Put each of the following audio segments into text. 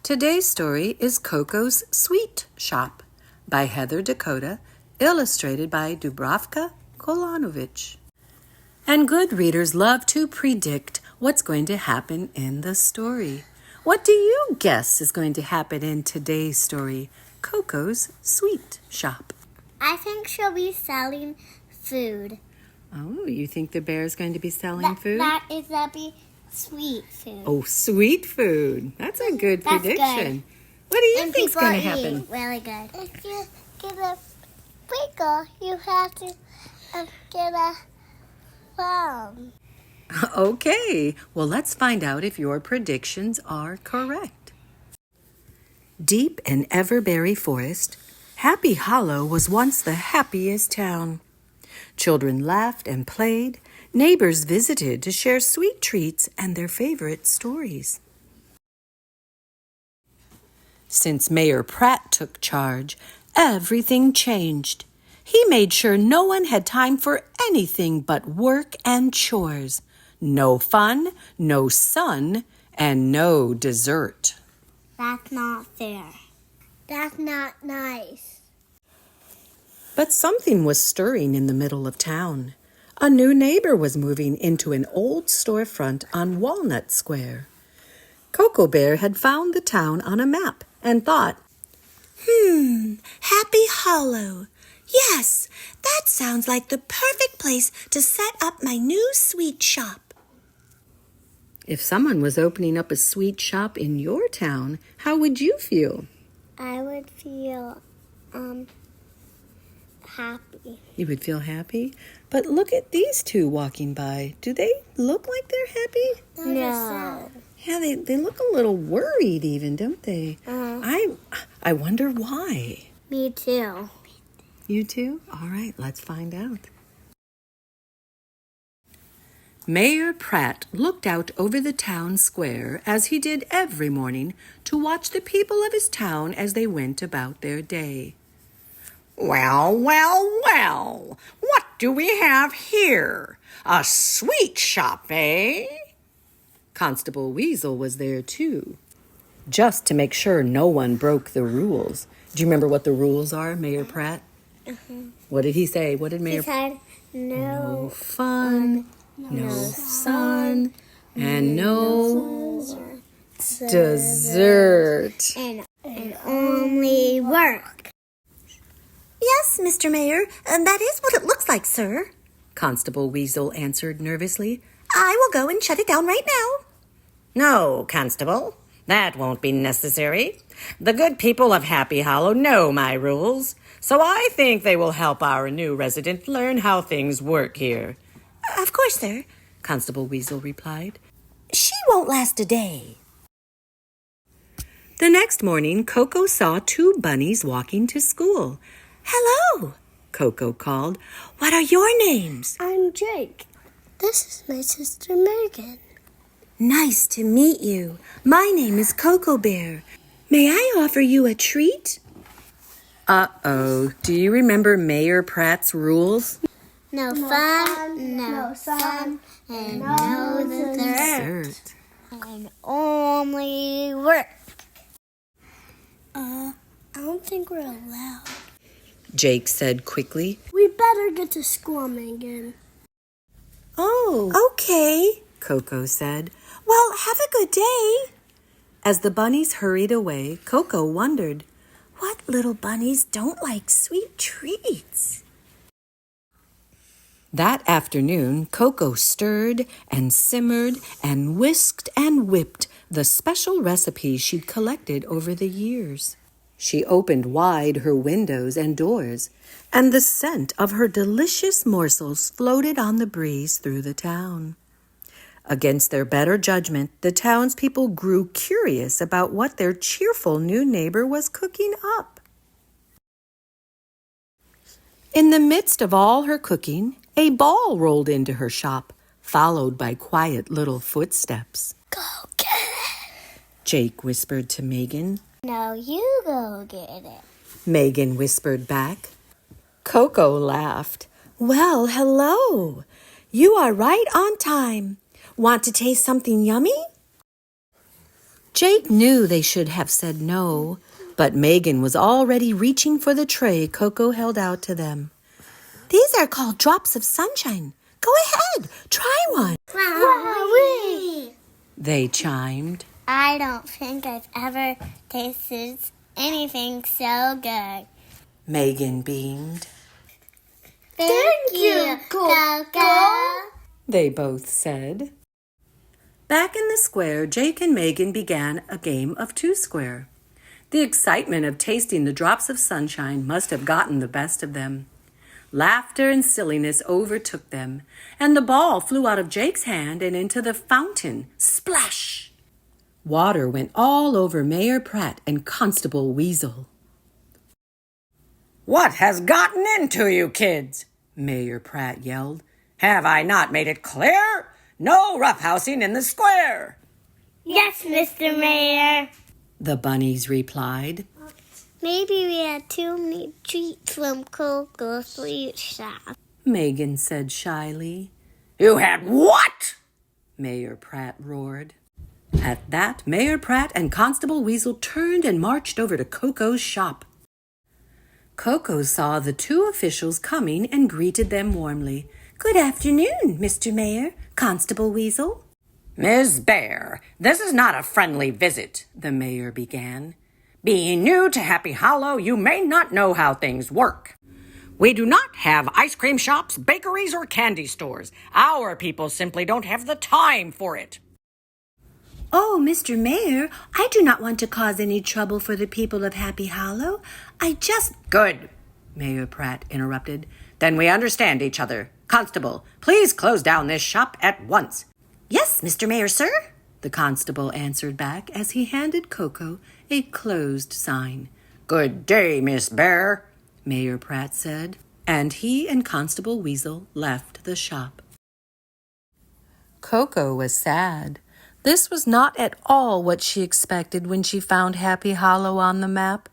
Today's story is Coco's Sweet Shop by Heather Dakota, illustrated by Dubravka Kolanovich. And good readers love to predict what's going to happen in the story. What do you guess is going to happen in today's story, Coco's Sweet Shop? I think she'll be selling food. Oh, you think the bear is going to be selling food? That'd be sweet food. Oh, sweet food. That's a good prediction. Good. What do you think's going to happen? Really good. If you get a sprinkle, you have to get a phone. Okay, well, let's find out if your predictions are correct. Deep in Everberry Forest, Happy Hollow was once the happiest town. Children laughed and played. Neighbors visited to share sweet treats and their favorite stories. Since Mayor Pratt took charge, everything changed. He made sure no one had time for anything but work and chores. No fun, no sun, and no dessert. That's not fair. That's not nice. But something was stirring in the middle of town. A new neighbor was moving into an old storefront on Walnut Square. Coco Bear had found the town on a map and thought, Happy Hollow. Yes, that sounds like the perfect place to set up my new sweet shop. if someone was opening up a sweet shop in your town, how would you feel? I would feel happy. You would feel happy? But look at these two walking by. Do they look like they're happy? No. Yeah, they look a little worried even, don't they? I wonder why. Me too. You too? All right, let's find out. Mayor Pratt looked out over the town square, as he did every morning, to watch the people of his town as they went about their day. Well, well, well, what do we have here? A sweet shop, eh? Constable Weasel was there too, just to make sure no one broke the rules. Do you remember what the rules are, Mayor Pratt? What did he say? What did Mayor Pratt? He said no fun, no sun, and no dessert. and only work. Yes, Mr. Mayor, that is what it looks like, sir. Constable Weasel answered nervously. I will go and shut it down right now. No, Constable, that won't be necessary. The good people of Happy Hollow know my rules, so I think they will help our new resident learn how things work here. Of course, sir. Constable Weasel replied. She won't last a day. The next morning, Coco saw two bunnies walking to school. Hello, Coco called. what are your names? I'm Jake. This is my sister Megan. Nice to meet you. My name is Coco Bear. May I offer you a treat? Uh-oh, do you remember Mayor Pratt's rules? No fun, no sun, and no dessert. And only work. I don't think we're allowed. Jake said quickly. We better get to school, Megan. Oh, Okay. Coco said. Well, have a good day. As the bunnies hurried away, Coco wondered, What little bunnies don't like sweet treats? That afternoon, Coco stirred and simmered and whisked and whipped the special recipes she'd collected over the years. She opened wide her windows and doors, and the scent of her delicious morsels floated on the breeze through the town. Against their better judgment, the townspeople grew curious about what their cheerful new neighbor was cooking up. In the midst of all her cooking, a ball rolled into her shop, followed by quiet little footsteps. Go get it. Jake whispered to Megan. No, you go get it. Megan whispered back. Coco laughed. Well, hello. You are right on time. Want to taste something yummy? Jake knew they should have said no, but Megan was already reaching for the tray Coco held out to them. These are called drops of sunshine. Go ahead, try one. Wowee! They chimed. I don't think I've ever tasted anything so good. Megan beamed. Thank you, Coco. They both said. Back in the square, Jake and Megan began a game of two-square. The excitement of tasting the drops of sunshine must have gotten the best of them. Laughter and silliness overtook them, and the ball flew out of Jake's hand and into the fountain. Splash! Water went all over Mayor Pratt and Constable Weasel. What has gotten into you kids? Mayor Pratt yelled. Have I not made it clear? No roughhousing in the square. Yes, Mr. Mayor. The bunnies replied. Maybe we had too many treats from Coco's sweet shop. Megan said shyly. You had what? Mayor Pratt roared. At that, Mayor Pratt and Constable Weasel turned and marched over to Coco's shop. Coco saw the two officials coming and greeted them warmly. Good afternoon, Mr. Mayor, Constable Weasel. Ms. Bear, this is not a friendly visit, the mayor began. Being new to Happy Hollow, you may not know how things work. We do not have ice cream shops, bakeries, or candy stores. Our people simply don't have the time for it. Oh, Mr. Mayor, I do not want to cause any trouble for the people of Happy Hollow. Good, Mayor Pratt interrupted. Then we understand each other. Constable, please close down this shop at once. Yes, Mr. Mayor, sir. The constable answered back as he handed Coco a closed sign. Good day, Miss Bear, Mayor Pratt said, and he and Constable Weasel left the shop. Coco was sad. This was not at all what she expected when she found Happy Hollow on the map.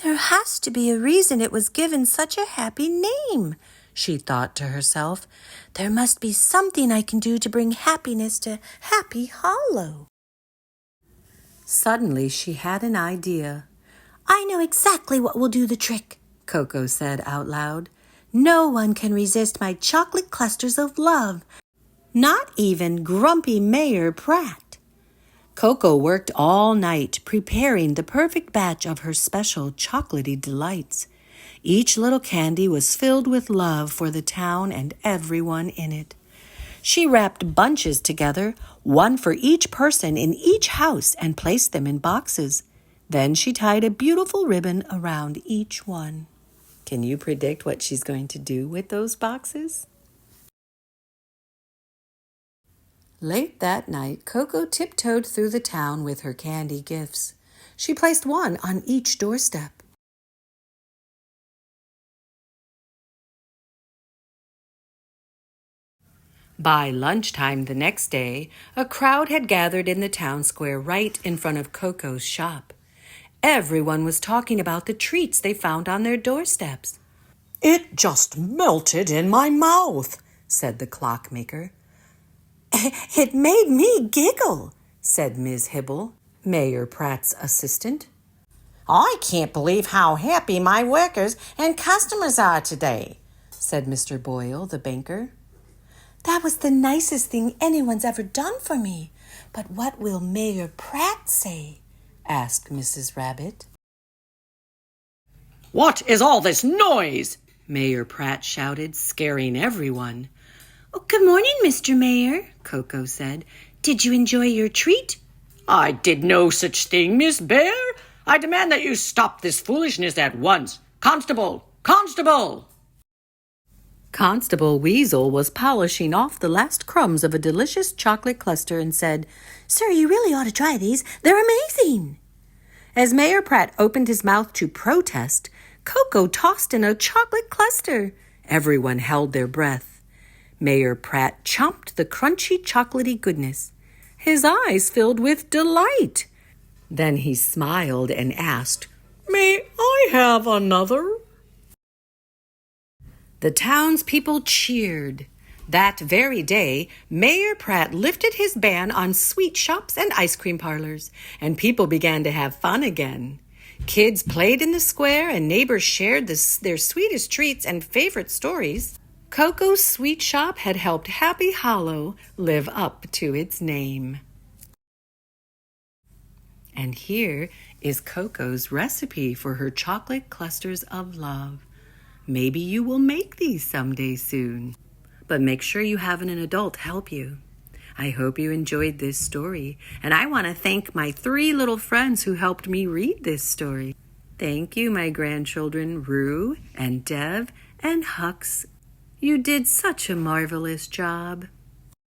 There has to be a reason it was given such a happy name, she thought to herself. There must be something I can do to bring happiness to Happy Hollow. Suddenly she had an idea. I know exactly what will do the trick, Coco said out loud. No one can resist my chocolate clusters of love, not even grumpy Mayor Pratt. Coco worked all night preparing the perfect batch of her special chocolatey delights. Each little candy was filled with love for the town and everyone in it. She wrapped bunches together, one for each person in each house, and placed them in boxes. Then she tied a beautiful ribbon around each one. Can you predict what she's going to do with those boxes? Late that night, Coco tiptoed through the town with her candy gifts. She placed one on each doorstep. By lunchtime the next day, a crowd had gathered in the town square right in front of Coco's shop. Everyone was talking about the treats they found on their doorsteps. It just melted in my mouth, said the clockmaker. It made me giggle, said Ms. Hibble, Mayor Pratt's assistant. I can't believe how happy my workers and customers are today, said Mr. Boyle, the banker. That was the nicest thing anyone's ever done for me. But what will Mayor Pratt say? asked Mrs. Rabbit. What is all this noise? Mayor Pratt shouted, scaring everyone. Oh, good morning, Mr. Mayor, Coco said. Did you enjoy your treat? I did no such thing, Miss Bear. I demand that you stop this foolishness at once. Constable! Constable! Constable Weasel was polishing off the last crumbs of a delicious chocolate cluster and said, Sir, you really ought to try these. They're amazing. As Mayor Pratt opened his mouth to protest, Coco tossed in a chocolate cluster. Everyone held their breath. Mayor Pratt chomped the crunchy chocolatey goodness. His eyes filled with delight. Then he smiled and asked, May I have another? The townspeople cheered. That very day, Mayor Pratt lifted his ban on sweet shops and ice cream parlors, and people began to have fun again. Kids played in the square, and neighbors shared their sweetest treats and favorite stories. Coco's Sweet Shop had helped Happy Hollow live up to its name. And here is Coco's recipe for her chocolate clusters of love. Maybe you will make these someday soon. But make sure you have an adult help you. I hope you enjoyed this story, and I want to thank my 3 little friends who helped me read this story. Thank you, my grandchildren, Rue and Dev and Hux. You did such a marvelous job.